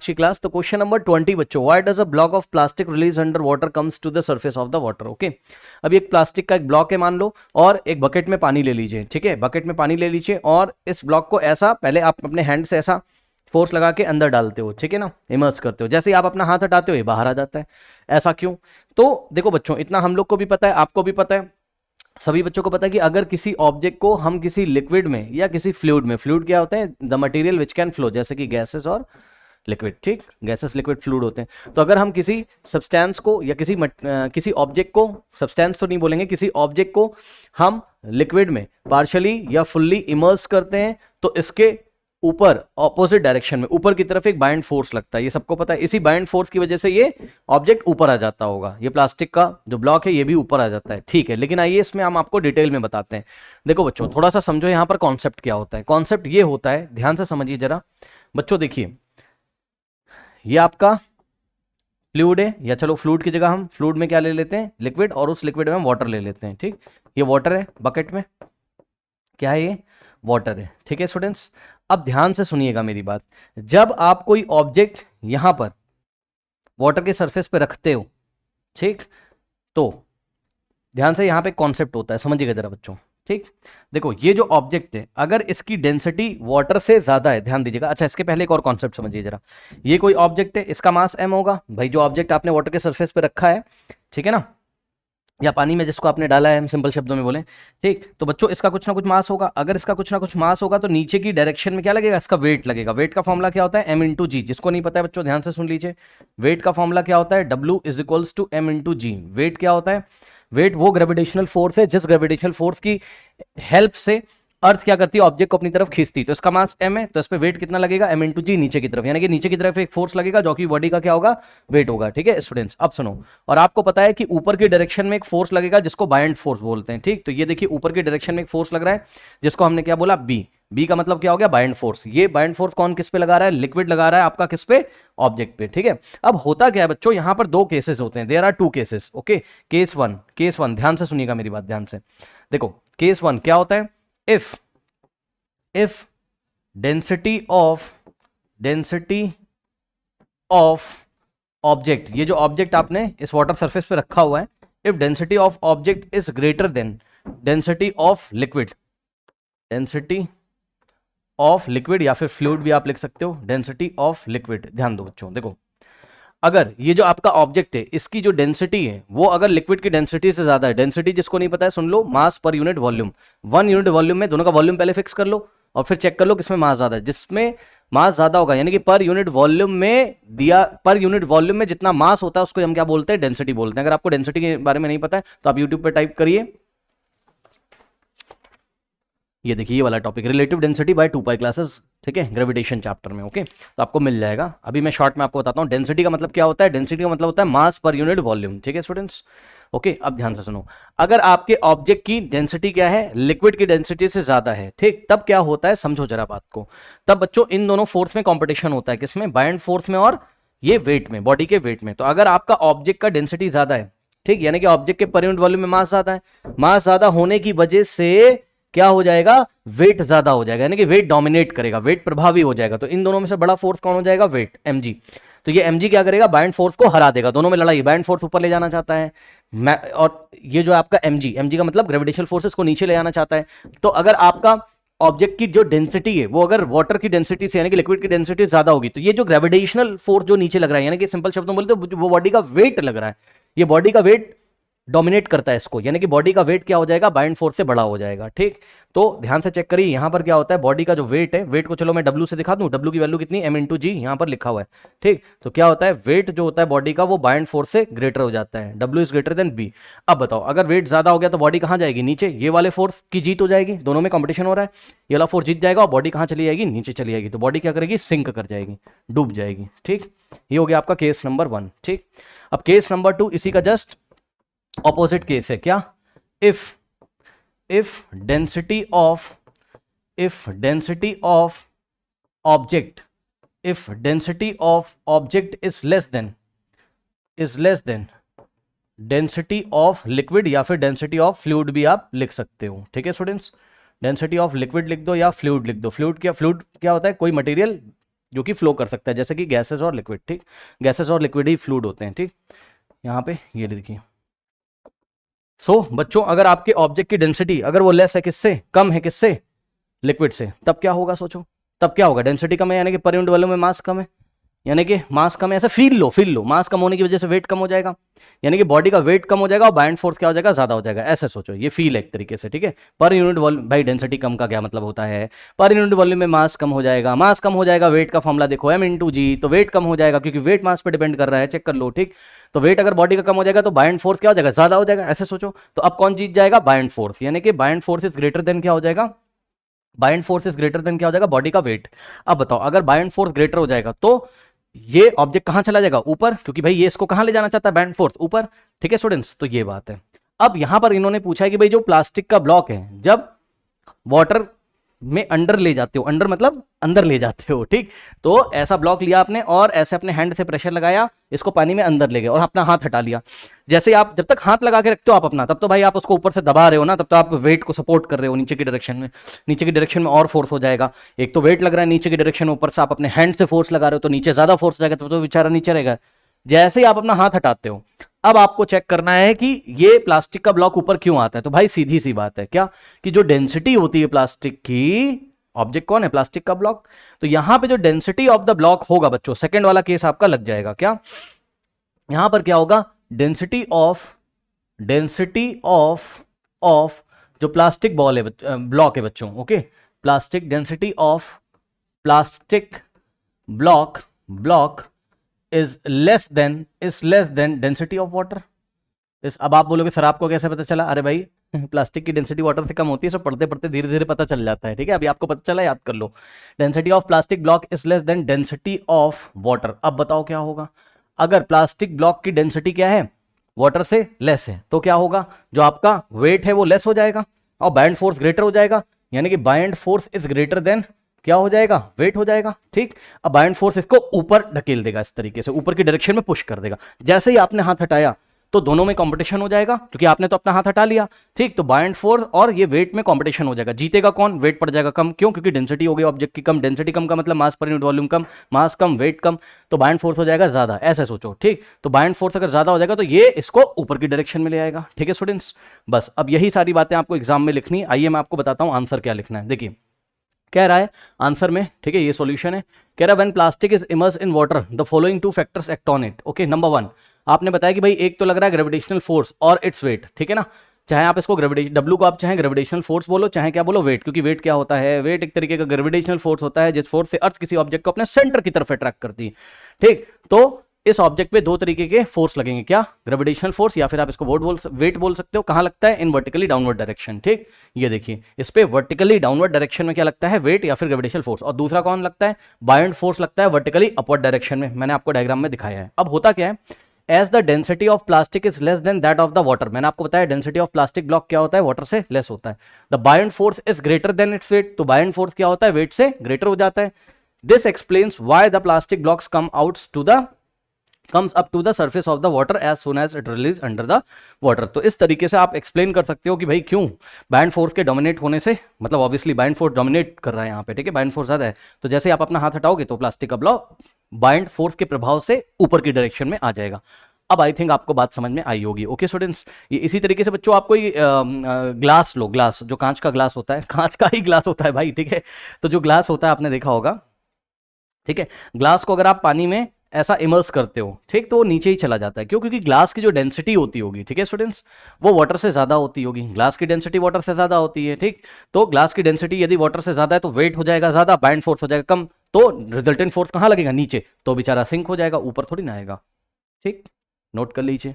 अच्छी क्लास। तो question number 20 बच्चों, why does a block of plastic release under water comes to the surface of the water. Okay, अभी एक plastic का एक ब्लॉक है मान लो, और एक बकेट में पानी ले लीजिए। ठीक है, बकेट में पानी ले लीजिए और इस ब्लॉक को ऐसा पहले आप अपने हैंड से ऐसा फोर्स लगा के अंदर डालते हो, ठीक है ना, इमर्स करते हो। जैसे ही आप अपना हाथ हटाते हो ये बाहर आ जाता है। ऐसा क्यों? तो देखो बच्चों, इतना हम लोग को भी पता है, आपको भी पता है, सभी बच्चों को पता है कि अगर किसी ऑब्जेक्ट को हम किसी लिक्विड में या किसी फ्लूइड में, फ्लूइड क्या होते हैं, the material which can flow, जैसे कि गैसेस और लिक्विड, ठीक, गैसेस लिक्विड फ्लूइड होते हैं। तो अगर हम किसी सब्सटेंस को या किसी ऑब्जेक्ट को, सब्सटेंस तो नहीं बोलेंगे, किसी ऑब्जेक्ट को हम लिक्विड में पार्शियली या फुल्ली इमर्स करते हैं, तो इसके ऊपर ऑपोजिट डायरेक्शन में ऊपर की तरफ एक बाइंड फोर्स लगता है, ये सबको पता है। इसी बाइंड फोर्स की वजह से ये ऑब्जेक्ट ऊपर आ जाता होगा, ये प्लास्टिक का जो ब्लॉक है ये भी ऊपर आ जाता है, ठीक है। लेकिन आइए इसमें हम आपको डिटेल में बताते हैं। देखो बच्चों, थोड़ा सा समझो यहाँ पर कॉन्सेप्ट क्या होता है। कॉन्सेप्ट ये होता है, ध्यान से समझिए जरा बच्चों। देखिए, ये आपका फ्लूइड है, या चलो फ्लूइड की जगह हम फ्लूइड में क्या ले लेते हैं, लिक्विड, और उस लिक्विड में हम वाटर ले लेते हैं, ठीक। ये वाटर है बकेट में, क्या है ये, वाटर है, ठीक है स्टूडेंट्स। अब ध्यान से सुनिएगा मेरी बात। जब आप कोई ऑब्जेक्ट यहां पर वाटर के सरफेस पे रखते हो, ठीक, तो ध्यान से यहां पे कॉन्सेप्ट होता है, समझिएगा जरा बच्चों, ठीक। देखो, ये जो ऑब्जेक्ट है अगर इसकी डेंसिटी वाटर से ज्यादा है, ध्यान दीजिएगा। अच्छा, इसके पहले एक और कॉन्सेप्ट समझिए जरा। ये कोई ऑब्जेक्ट है, इसका मास m होगा, भाई जो ऑब्जेक्ट आपने वाटर के सरफेस पे रखा है, ठीक है ना, या पानी में जिसको आपने डाला है, हम सिंपल शब्दों में बोलें, ठीक। तो बच्चों इसका कुछ ना कुछ मास होगा। अगर इसका कुछ ना कुछ मास होगा तो नीचे की डायरेक्शन में क्या लगेगा, इसका वेट लगेगा। वेट का फॉर्मूला क्या होता है, m इंटू जी। जिसको नहीं पता है बच्चों ध्यान से सुन लीजिए, वेट का फॉर्मूला क्या होता है, W is equals to m into g. Weight क्या होता है, वेट वो ग्रेविटेशनल फोर्स है जिस ग्रेविटेशनल फोर्स की हेल्प से अर्थ क्या करती है, ऑब्जेक्ट को अपनी तरफ खींचती। तो इसका मास m है, तो इस पे वेट कितना लगेगा, m इंटू जी, नीचे की तरफ, यानी कि नीचे की तरफ एक फोर्स लगेगा जो कि बॉडी का क्या होगा, वेट होगा, ठीक है स्टूडेंट्स। अब सुनो, और आपको पता है कि ऊपर की डायरेक्शन में एक फोर्स लगेगा जिसको बाइंड फोर्स बोलते हैं, ठीक। तो ये देखिए, ऊपर की डायरेक्शन में एक फोर्स लग रहा है जिसको हमने क्या बोला, बी का मतलब क्या हो गया, बाइंड फोर्स। ये बाइंड फोर्स कौन किस पे लगा रहा है, लिक्विड लगा रहा है आपका किस पे, ऑब्जेक्ट पे, ठीक है। अब होता क्या है बच्चों, यहां पर दो केसेस होते हैं, there are two cases, okay. Case one, ध्यान से सुनिएगा मेरी बात, ध्यान से देखो। केस वन क्या होता है, if density of object, ये जो ऑब्जेक्ट आपने इस वाटर सरफेस पे रखा हुआ है, if density of object is greater than density of liquid, या फिर फ्लूइड भी आप लिख सकते हो, डेंसिटी ऑफ लिक्विड। ध्यान दो बच्चों, देखो, अगर ये जो आपका ऑब्जेक्ट है इसकी जो डेंसिटी है वो अगर लिक्विड की डेंसिटी से ज्यादा है, डेंसिटी जिसको नहीं पता है सुन लो, मास per unit volume, 1 unit volume में, दोनों का वॉल्यूम पहले फिक्स कर लो और फिर चेक कर लो किसमें मास ज्यादा है। जिसमें मास ज्यादा होगा, यानी कि पर यूनिट वॉल्यूम में दिया, पर यूनिट वॉल्यूम में जितना मास होता है उसको हम क्या बोलते हैं, डेंसिटी बोलते हैं। अगर आपको डेंसिटी के बारे में नहीं पता है तो आप यूट्यूब पर टाइप करिए, ये देखिए ये वाला topic, relative density bye 2 pi classes, ठीक है, ग्रेविटेशन चैप्टर में, ओके। तो आपको मिल जाएगा। अभी मैं शॉर्ट में आपको बताता हूँ डेंसिटी का मतलब क्या होता है। डेंसिटी का मतलब होता है मास पर यूनिट वॉल्यूम, ठीक है स्टूडेंट्स, ओके। अब ध्यान से सुनो, अगर आपके ऑब्जेक्ट की डेंसिटी क्या है, लिक्विड की डेंसिटी से ज्यादा है, ठीक, तब क्या होता है, समझो जरा बात को। तब बच्चों इन दोनों फोर्स में कॉम्पिटिशन होता है, किसमें, बाइंड फोर्स में और ये वेट में, बॉडी के वेट में। तो अगर आपका ऑब्जेक्ट का डेंसिटी ज्यादा है, ठीक, यानी कि ऑब्जेक्ट के पर यूनिट वॉल्यूम में मास ज्यादा है, मास ज्यादा होने की वजह से क्या हो जाएगा, वेट ज्यादा हो जाएगा, यानी कि वेट डोमिनेट करेगा, वेट प्रभावी हो जाएगा। तो इन दोनों में से बड़ा फोर्स कौन हो जाएगा, वेट, mg। तो ये mg क्या करेगा, बाइंड फोर्स को हरा देगा। दोनों में लड़ाई, बाइंड फोर्स ऊपर ले जाना चाहता है, और ये जो आपका mg का मतलब ग्रेविटेशनल फोर्सेस को नीचे ले जाना चाहता है। तो अगर आपका ऑब्जेक्ट की जो डेंसिटी है वो अगर वाटर की डेंसिटी से, यानी कि लिक्विड की डेंसिटी ज्यादा होगी, तो ये जो ग्रेविटेशनल फोर्स जो नीचे लग रहा है, यानी कि सिंपल शब्दों में बोलते वो बॉडी का वेट लग रहा है, ये बॉडी का वेट डोमिनेट करता है इसको, यानी कि बॉडी का वेट क्या हो जाएगा, बाइंड फोर्स से बड़ा हो जाएगा, ठीक। तो ध्यान से चेक करिए, यहां पर क्या होता है, बॉडी का जो वेट है, वेट को चलो मैं W से दिखा दूं, W की वैल्यू कितनी, m इंटू जी, यहां पर लिखा हुआ है, ठीक। तो क्या होता है, वेट जो होता है बॉडी का वो बाइंड फोर्स से ग्रेटर हो जाता है, W is greater than B। अब बताओ, अगर वेट ज्यादा हो गया तो बॉडी कहां जाएगी, नीचे, ये वाले फोर्स की जीत हो जाएगी, दोनों में कंपटीशन हो रहा है, ये वाला फोर्स जीत जाएगा और बॉडी कहां चली जाएगी, नीचे चली जाएगी। तो बॉडी क्या करेगी, सिंक कर जाएगी, डूब जाएगी, ठीक। ये हो गया आपका केस नंबर 1, ठीक। अब केस नंबर 2 इसी का जस्ट ऑपोजिट केस है, क्या, if density of object is less than density of liquid या फिर डेंसिटी ऑफ फ्लूइड भी आप लिख सकते हो, ठीक है स्टूडेंट्स। डेंसिटी ऑफ लिक्विड लिख दो या फ्लूइड लिख दो। फ्लूइड क्या होता है, कोई मटेरियल जो कि फ्लो कर सकता है, जैसे कि गैसेस और लिक्विड, ठीक, गैसेस और लिक्विड ही फ्लूइड होते हैं, ठीक। यहाँ पे ये देखिए। बच्चों अगर आपके ऑब्जेक्ट की डेंसिटी अगर वो लेस है किससे, कम है किससे, लिक्विड से, तब क्या होगा सोचो, तब क्या होगा, डेंसिटी कम है यानी कि पर यूनिट वॉल्यूम में मास कम है, यानी कि मास कम है, ऐसा फील लो, मास कम होने की वजह से वेट कम हो जाएगा, यानी कि बॉडी का वेट कम हो जाएगा और बाइंड फोर्स क्या हो जाएगा, ज्यादा हो जाएगा, ऐसे सोचो, ये फील है एक तरीके से, ठीक है। पर यूनिट वॉल्यूम, भाई डेंसिटी कम का क्या मतलब होता है, पर यूनिट वॉल्यूम में मास कम हो जाएगा, मास कम हो जाएगा, वेट का फॉर्मूला देखो m/g, तो वेट कम हो जाएगा क्योंकि वेट मास पे डिपेंड कर रहा है, चेक कर लो, ठीक। तो वेट अगर बॉडी का कम हो जाएगा तो बाइंड फोर्स क्या हो जाएगा, ज्यादा हो जाएगा, ऐसे सोचो। तो अब कौन जीत जाएगा, बाइंड फोर्स, यानी कि bind force is greater than क्या हो जाएगा, bind force is greater than क्या हो जाएगा, बॉडी का वेट। अब बताओ अगर बाइंड फोर्स ग्रेटर हो जाएगा तो ये ऑब्जेक्ट कहां चला जाएगा, ऊपर, क्योंकि भाई ये इसको कहां ले जाना चाहता है, बाइंड फोर्स ऊपर, ठीक है स्टूडेंट्स। तो ये बात है। अब यहां पर इन्होंने पूछा है कि भाई जो प्लास्टिक का ब्लॉक है जब वाटर में अंडर ले जाते हो, अंडर मतलब अंदर ले जाते हो, ठीक, तो ऐसा ब्लॉक लिया आपने और ऐसे अपने हैंड से प्रेशर लगाया, इसको पानी में अंदर ले गए और अपना हाथ हटा लिया। जैसे आप जब तक हाथ लगा के रखते हो आप अपना, तब तो भाई आप उसको ऊपर से दबा रहे हो ना, तब तो आप वेट को सपोर्ट कर रहे हो नीचे की डायरेक्शन में, नीचे की डायरेक्शन में और फोर्स हो जाएगा, एक तो वेट लग रहा है नीचे की डायरेक्शन में, ऊपर से आप अपने हैंड से फोर्स लगा रहे हो तो नीचे ज्यादा फोर्स हो जाएगा, तब तो बेचारा नीचे रहेगा। जैसे ही आप अपना हाथ हटाते हो, अब आपको चेक करना है कि ये प्लास्टिक का ब्लॉक ऊपर क्यों आता है। तो भाई सीधी सी बात है क्या, कि जो डेंसिटी होती है प्लास्टिक की, ऑब्जेक्ट कौन है, प्लास्टिक का ब्लॉक, तो यहां पे जो डेंसिटी ऑफ द ब्लॉक होगा बच्चों, सेकंड वाला केस आपका लग जाएगा क्या, यहां पर क्या होगा, डेंसिटी ऑफ जो प्लास्टिक बॉल है, ब्लॉक है बच्चों, okay, plastic density of plastic block is less than density of water. अब आप बोलोगे सर आपको कैसे पता चला, अरे भाई प्लास्टिक की डेंसिटी वाटर से कम होती है, सब पढ़ते पढ़ते धीरे धीरे पता चल जाता है, ठीक है। अभी आपको पता चला, याद कर लो, density of plastic block is less than density of water. अब बताओ क्या होगा, अगर प्लास्टिक ब्लॉक की डेंसिटी क्या है, वाटर से लेस है, तो क्या होगा, जो आपका वेट है वो लेस हो जाएगा और बाइंड फोर्स ग्रेटर हो जाएगा, यानी कि bind force is greater than क्या हो जाएगा, वेट हो जाएगा, ठीक। अब बाइंड फोर्स इसको ऊपर ढकेल देगा, इस तरीके से ऊपर की डायरेक्शन में पुश कर देगा। जैसे ही आपने हाथ हटाया तो दोनों में कंपटीशन हो जाएगा, क्योंकि आपने तो अपना हाथ हटा लिया, ठीक, तो बाइंड फोर्स और ये वेट में कंपटीशन हो जाएगा, जीतेगा कौन, वेट पड़ जाएगा कम, क्यों, क्योंकि डेंसिटी हो गई ऑब्जेक्ट की कम, डेंसिटी कम का मतलब मास पर यूनिट वॉल्यूम कम, मास कम वेट कम, तो बाइंड फोर्स हो जाएगा ज्यादा, ऐसे सोचो, ठीक। तो बाइंड फोर्स अगर ज्यादा हो जाएगा तो ये इसको ऊपर की डायरेक्शन में ले आएगा, ठीक है स्टूडेंट्स। बस अब यही सारी बातें आपको एग्जाम में लिखनी। आइए मैं आपको बताता हूं आंसर क्या लिखना है। देखिए कह रहा है आंसर में, ठीक है, ये सॉल्यूशन है, कह रहा है when plastic is immerse in water the following two factors act on it. Okay, number 1 आपने बताया कि भाई एक तो लग रहा है ग्रेविटेशनल फोर्स और इट्स वेट, ठीक है ना, चाहे आप इसको ग्रेविटेशन डब्ल्यू को आप चाहे ग्रेविटेशनल फोर्स बोलो, चाहे क्या बोलो वेट, क्योंकि वेट क्या होता है, वेट एक तरीके का ग्रेविटेशनल फोर्स होता है जिस फोर्स से अर्थ किसी ऑब्जेक्ट को अपने सेंटर की तरफ अट्रैक्ट करती है, ठीक। तो इस ऑब्जेक्ट पे दो तरीके के फोर्स लगेंगे, क्या, ग्रेविटेशनल फोर्स या फिर आप इसको वेट बोल सकते हो। कहां लगता है, इन वर्टिकली डाउनवर्ड डायरेक्शन, ठीक। ये देखिए इस पे वर्टिकली डाउनवर्ड डायरेक्शन में क्या लगता है, वेट या फिर ग्रेविटेशनल फोर्स, और दूसरा कौन लगता है, बाउंड फोर्स लगता है वर्टिकली अपवर्ड डायरेक्शन में, मैंने आपको डायग्राम में दिखाया है। अब होता क्या है, as the density of plastic is less than that of the water, मैंने आपको बताया डेंसिटी ऑफ प्लास्टिक ब्लॉक क्या होता है, वाटर से लेस होता है। The bound force is greater than its weight, तो बाउंड फोर्स क्या होता है, वेट से ग्रेटर हो जाता है। This explains why the plastic blocks comes up to the surface of the water as soon as it release under the water। तो इस तरीके से आप एक्सप्लेन कर सकते हो कि भाई क्यों बाइंड फोर्स के डोमिनेट होने से, मतलब ऑब्वियसली बाइंड फोर्स डोमिनेट कर रहा है यहाँ पे, ठीक है, बाइंड फोर्स ज्यादा है, तो जैसे ही आप अपना हाथ हटाओगे तो प्लास्टिक का ब्लॉक बाइंड फोर्स के प्रभाव से ऊपर की डायरेक्शन में आ जाएगा। अब आई थिंक आपको बात समझ में आई होगी। ओके स्टूडेंट्स, ये इसी तरीके से बच्चों आपको ग्लास लो, ग्लास जो कांच का ग्लास होता है, कांच का ही ग्लास होता है भाई, ठीक है, तो जो ग्लास होता है आपने देखा होगा, ठीक है, ग्लास को अगर आप पानी में ऐसा इमर्स करते हो, ठीक, तो वो नीचे ही चला जाता है, क्यों, क्योंकि ग्लास की जो डेंसिटी होती होगी, ठीक है स्टूडेंट्स, वो वाटर से ज्यादा होती होगी, ग्लास की डेंसिटी वाटर से ज्यादा होती है, ठीक। तो ग्लास की डेंसिटी यदि वाटर से ज्यादा है तो वेट हो जाएगा ज्यादा, बाइंड फोर्स हो जाएगा कम, तो रिजल्टेंट फोर्स कहां लगेगा, नीचे, तो बेचारा सिंक हो जाएगा, ऊपर थोड़ी ना आएगा, ठीक, नोट कर लीजिए।